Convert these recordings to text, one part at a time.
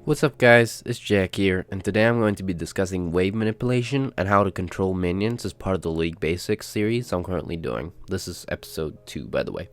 What's up guys, it's Jack here, and today I'm going to be discussing wave manipulation and how to control minions as part of the League Basics series I'm currently doing. This is episode 2 by the way.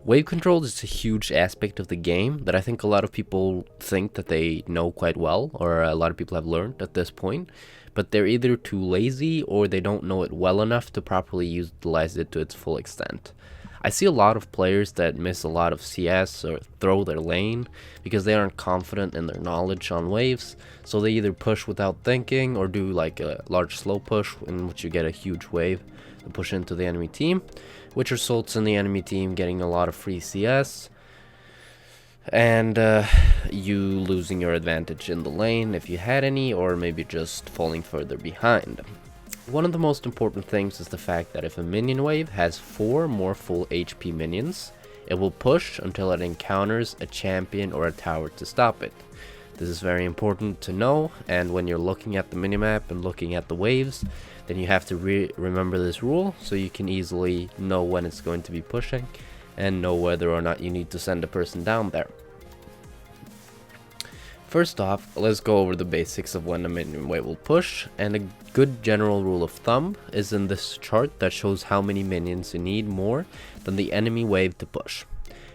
Wave control is a huge aspect of the game that I think a lot of people think that they know quite well, or a lot of people have learned at this point, but they're either too lazy or they don't know it well enough to properly utilize it to its full extent. I see a lot of players that miss a lot of CS or throw their lane because they aren't confident in their knowledge on waves, so they either push without thinking or do like a large slow push in which you get a huge wave to push into the enemy team, which results in the enemy team getting a lot of free CS and you losing your advantage in the lane if you had any, or maybe just falling further behind. One of the most important things is the fact that if a minion wave has 4 more full HP minions, it will push until it encounters a champion or a tower to stop it. This is very important to know, and when you're looking at the minimap and looking at the waves, then you have to remember this rule so you can easily know when it's going to be pushing and know whether or not you need to send a person down there. First off, let's go over the basics of when a minion wave will push, and a good general rule of thumb is in this chart that shows how many minions you need more than the enemy wave to push.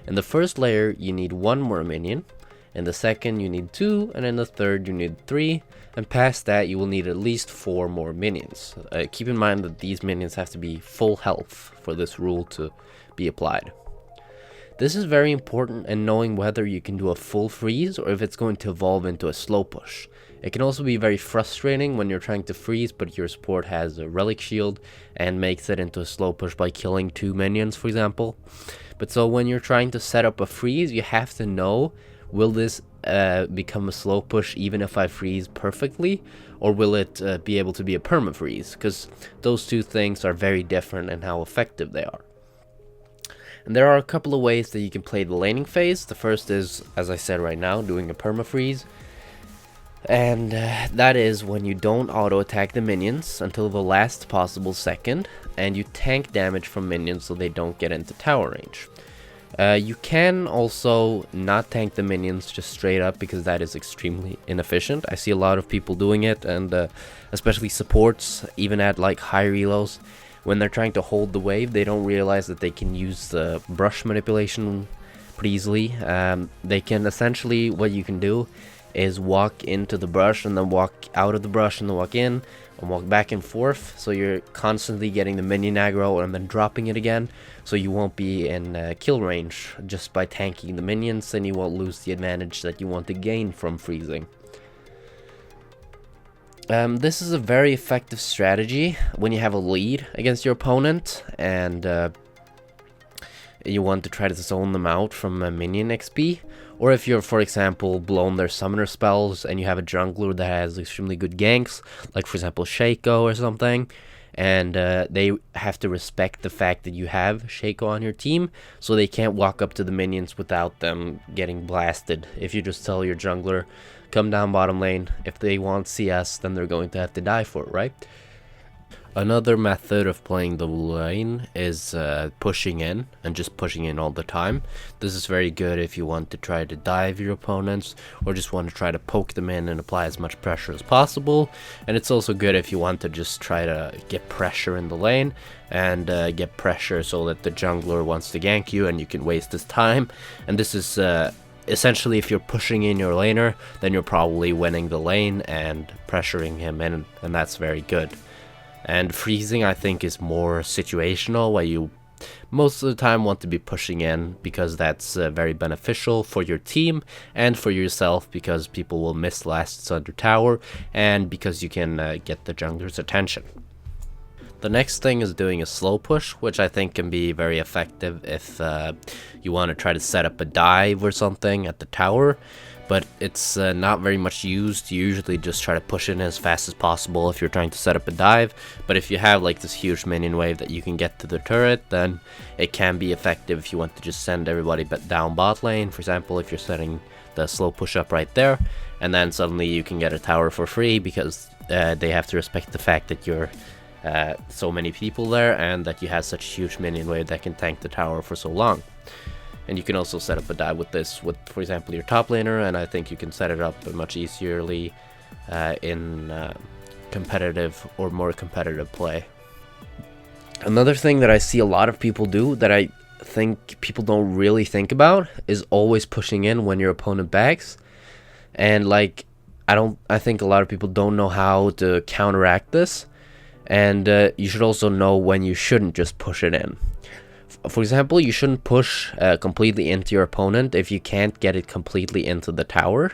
In the first layer you need 1 more minion, in the second you need 2, and in the third you need 3, and past that you will need at least 4 more minions. Keep in mind that these minions have to be full health for this rule to be applied. This is very important in knowing whether you can do a full freeze or if it's going to evolve into a slow push. It can also be very frustrating when you're trying to freeze but your support has a relic shield and makes it into a slow push by killing 2 minions, for example. But so when you're trying to set up a freeze, you have to know, will this become a slow push even if I freeze perfectly, or will it be able to be a perma freeze? Because those two things are very different in how effective they are. And there are a couple of ways that you can play the laning phase. The first is, as I said right now, doing a perma-freeze. And that is when you don't auto-attack the minions until the last possible second, and you tank damage from minions so they don't get into tower range. You can also not tank the minions just straight up because that is extremely inefficient. I see a lot of people doing it, and especially supports, even at like high relos. When they're trying to hold the wave, they don't realize that they can use the brush manipulation pretty easily. They can essentially, what you can do is walk into the brush and then walk out of the brush and then walk in and walk back and forth. So you're constantly getting the minion aggro and then dropping it again. So you won't be in kill range just by tanking the minions, and you won't lose the advantage that you want to gain from freezing. This is a very effective strategy when you have a lead against your opponent and you want to try to zone them out from a minion XP, or if you're, for example, blown their summoner spells and you have a jungler that has extremely good ganks, like for example Shaco or something, and they have to respect the fact that you have Shaco on your team, so they can't walk up to the minions without them getting blasted. If you just tell your jungler, come down bottom lane, if they want CS, then they're going to have to die for it, right? Another method of playing the lane is pushing in, and just pushing in all the time. This is very good if you want to try to dive your opponents, or just want to try to poke them in and apply as much pressure as possible. And it's also good if you want to just try to get pressure in the lane, and get pressure so that the jungler wants to gank you and you can waste his time. And this is essentially, if you're pushing in your laner, then you're probably winning the lane and pressuring him in, and that's very good. And freezing, I think, is more situational, where you most of the time want to be pushing in because that's very beneficial for your team and for yourself, because people will miss lasts under tower and because you can get the jungler's attention. The next thing is doing a slow push, which I think can be very effective if you want to try to set up a dive or something at the tower, but it's not very much used. You usually just try to push in as fast as possible if you're trying to set up a dive, but if you have like this huge minion wave that you can get to the turret, then it can be effective if you want to just send everybody down bot lane. For example, if you're setting the slow push up right there, and then suddenly you can get a tower for free because they have to respect the fact that you're so many people there and that you have such a huge minion wave that can tank the tower for so long. And you can also set up a dive with this with, for example, your top laner, and I think you can set it up much easierly in competitive or more competitive play. Another thing that I see a lot of people do that I think people don't really think about is always pushing in when your opponent backs. And like, I think a lot of people don't know how to counteract this. And you should also know when you shouldn't just push it in. For example, you shouldn't push completely into your opponent if you can't get it completely into the tower,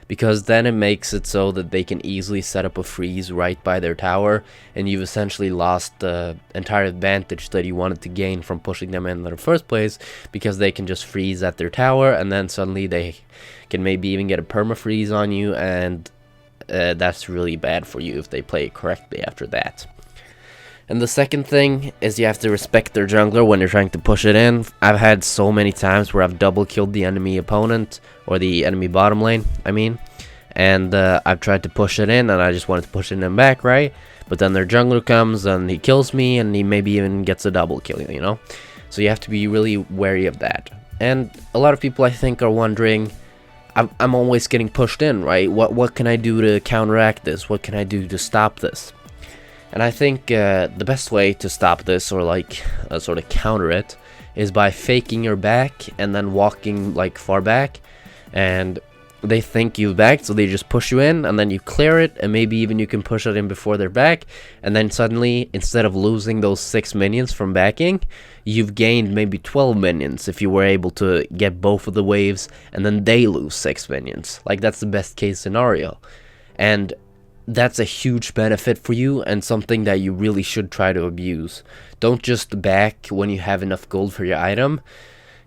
because then it makes it so that they can easily set up a freeze right by their tower, and you've essentially lost the entire advantage that you wanted to gain from pushing them in the first place, because they can just freeze at their tower, and then suddenly they can maybe even get a perma-freeze on you, and that's really bad for you if they play it correctly after that. And the second thing is you have to respect their jungler when you're trying to push it in. I've had so many times where I've double killed the enemy opponent, or the enemy bottom lane, I mean. And I've tried to push it in, and I just wanted to push it in back, right? But then their jungler comes, and he kills me, and he maybe even gets a double kill, you know? So you have to be really wary of that. And a lot of people, I think, are wondering, I'm always getting pushed in, right? What can I do to counteract this? What can I do to stop this? And I think the best way to stop this, or like sort of counter it, is by faking your back and then walking like far back, and they think you've backed, so they just push you in, and then you clear it, and maybe even you can push it in before they're back, and then suddenly, instead of losing those 6 minions from backing, you've gained maybe 12 minions if you were able to get both of the waves, and then they lose 6 minions. Like, that's the best case scenario. And that's a huge benefit for you, and something that you really should try to abuse. Don't just back when you have enough gold for your item.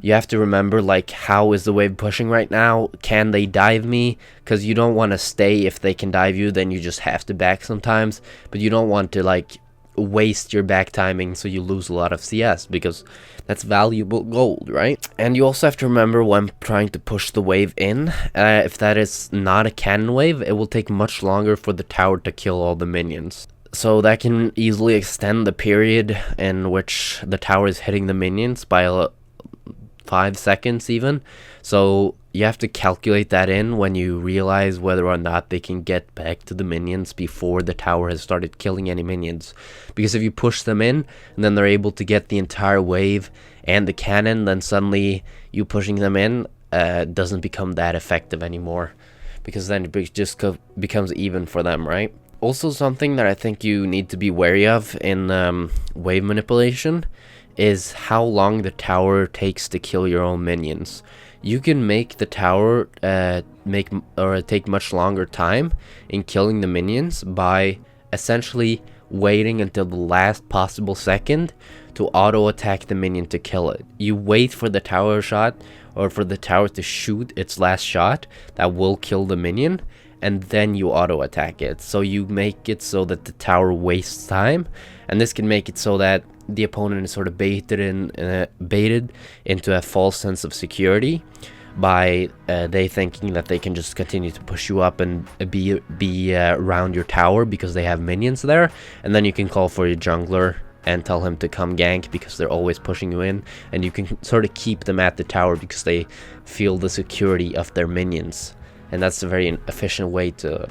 You have to remember, like, how is the wave pushing right now? Can they dive me? Because you don't want to stay if they can dive you, then you just have to back sometimes. But you don't want to, like, waste your back timing so you lose a lot of CS, because that's valuable gold, right? And you also have to remember when trying to push the wave in, if that is not a cannon wave, it will take much longer for the tower to kill all the minions. So that can easily extend the period in which the tower is hitting the minions by 5 seconds even. So you have to calculate that in when you realize whether or not they can get back to the minions before the tower has started killing any minions. Because if you push them in and then they're able to get the entire wave and the cannon, then suddenly you pushing them in doesn't become that effective anymore, because then it just becomes even for them, right? Also, something that I think you need to be wary of in wave manipulation is how long the tower takes to kill your own minions. You can make the tower take much longer time in killing the minions by essentially waiting until the last possible second to auto attack the minion to kill it. You wait for the tower shot, or for the tower to shoot its last shot that will kill the minion, and then you auto attack it. So you make it so that the tower wastes time, and this can make it so that the opponent is sort of baited into a false sense of security by they thinking that they can just continue to push you up and be around your tower because they have minions there, and then you can call for your jungler and tell him to come gank because they're always pushing you in, and you can sort of keep them at the tower because they feel the security of their minions. And that's a very efficient way to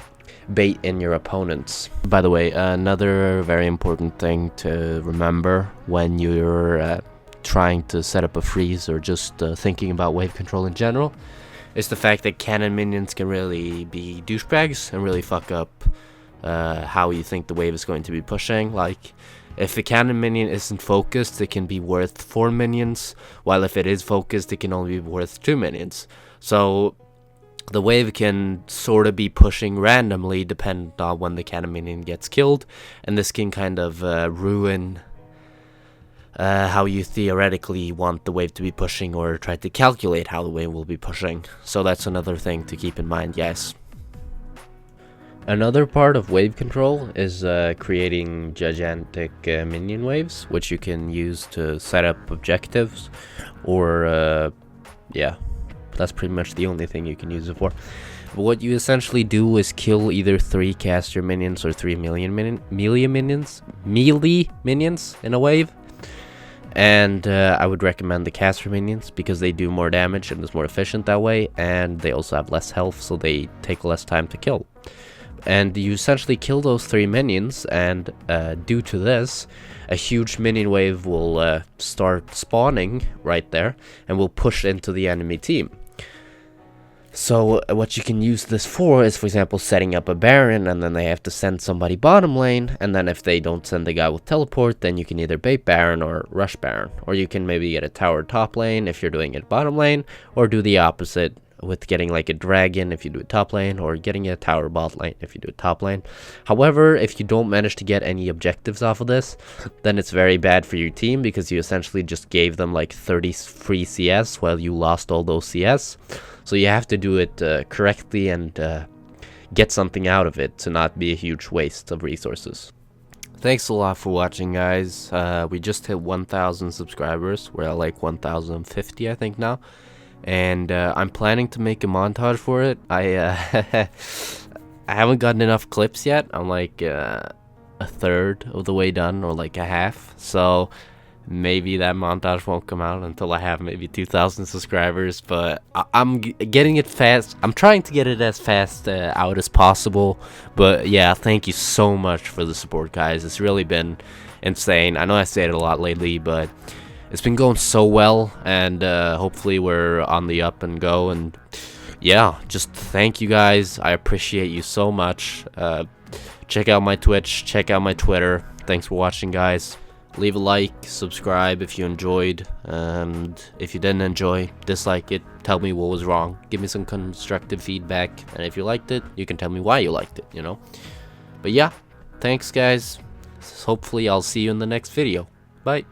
bait in your opponents. By the way, another very important thing to remember when you're trying to set up a freeze, or just thinking about wave control in general, is the fact that cannon minions can really be douchebags and really fuck up how you think the wave is going to be pushing. Like, if a cannon minion isn't focused, it can be worth 4 minions, while if it is focused, it can only be worth 2 minions. So the wave can sort of be pushing randomly depending on when the cannon minion gets killed, and this can kind of ruin how you theoretically want the wave to be pushing, or try to calculate how the wave will be pushing. So that's another thing to keep in mind, yes. Another part of wave control is creating gigantic minion waves, which you can use to set up objectives, or yeah, that's pretty much the only thing you can use it for. But what you essentially do is kill either 3 caster minions or 3 melee minions in a wave, And I would recommend the caster minions because they do more damage and it's more efficient that way, and they also have less health, so they take less time to kill. And you essentially kill those 3 minions, and due to this, a huge minion wave will start spawning right there and will push into the enemy team. So what you can use this for is, for example, setting up a Baron, and then they have to send somebody bottom lane, and then if they don't send the guy with teleport, then you can either bait Baron or rush Baron. Or you can maybe get a tower top lane if you're doing it bottom lane, or do the opposite with getting like a dragon if you do it top lane, or getting a tower bot lane if you do it top lane. However, if you don't manage to get any objectives off of this, then it's very bad for your team, because you essentially just gave them like 30 free CS while you lost all those CS. So you have to do it correctly and get something out of it to not be a huge waste of resources. Thanks a lot for watching, guys. We just hit 1,000 subscribers. We're at like 1,050 I think now. And I'm planning to make a montage for it. I haven't gotten enough clips yet. I'm like a third of the way done, or like a half. So maybe that montage won't come out until I have maybe 2,000 subscribers. But I'm getting it fast. I'm trying to get it as fast out as possible. But yeah, thank you so much for the support, guys. It's really been insane. I know I say it a lot lately, but it's been going so well, and hopefully we're on the up and go. And yeah, just thank you guys. I appreciate you so much. Check out my Twitch, check out my Twitter. Thanks for watching, guys. Leave a like, subscribe if you enjoyed, and if you didn't enjoy, dislike it. Tell me what was wrong. Give me some constructive feedback, and if you liked it, you can tell me why you liked it, you know. But yeah, thanks, guys. Hopefully I'll see you in the next video. Bye.